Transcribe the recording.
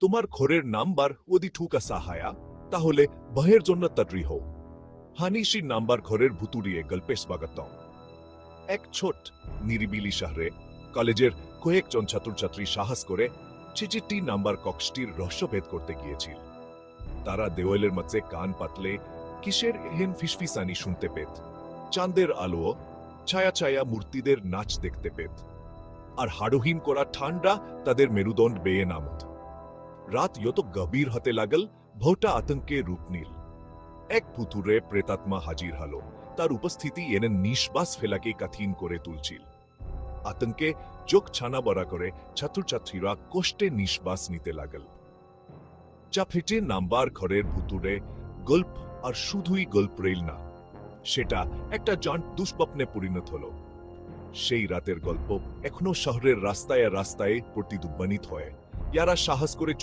তোমার ঘরের নাম্বার যদি ঠিক সাহায়া তাহলে বহের জন্য তৈরি হও। হানিশি নাম্বার ঘরের ভুতুড়িয়ে গল্পে স্বাগতম। এক ছোট নিরিবিলি শহরে কলেজের কয়েকজন ছাত্রছাত্রী সাহস করে ৬৬ নাম্বার কক্ষটির রহস্যভেদ করতে গিয়েছিল। তারা দেওয়ালের মাঝে কান পাতলে কিসের এহেন ফিসফিসানি শুনতে পেত, চাঁদের আলো, ছায়া ছায়া মূর্তিদের নাচ দেখতে পেত, আর হাড়ুহীন করা ঠান্ডা তাদের মেরুদণ্ড বেয়ে নামত। রাত যত গভীর হতে লাগল, ভোটা আতঙ্কে রূপ নিল। এক ভুতুরে প্রেতাত্মা হাজির হলো, তার উপস্থিতি এনে নিঃশ্বাস ফেলাকে কঠিন করে তুলছিল। আতঙ্কে চোখ ছানা বড়া করে ছাত্রছাত্রীরা কষ্টে নিঃশ্বাস নিতে লাগল। চাপেটে নাম্বার ঘরের ভুতুরে গল্প আর শুধুই গল্প রইল না, সেটা একটা জান্ট দুঃস্বপ্নে পরিণত হলো। সেই রাতের গল্প এখনো শহরের রাস্তায় রাস্তায় প্রতিধ্বনিত হয়। যারা সাহস করে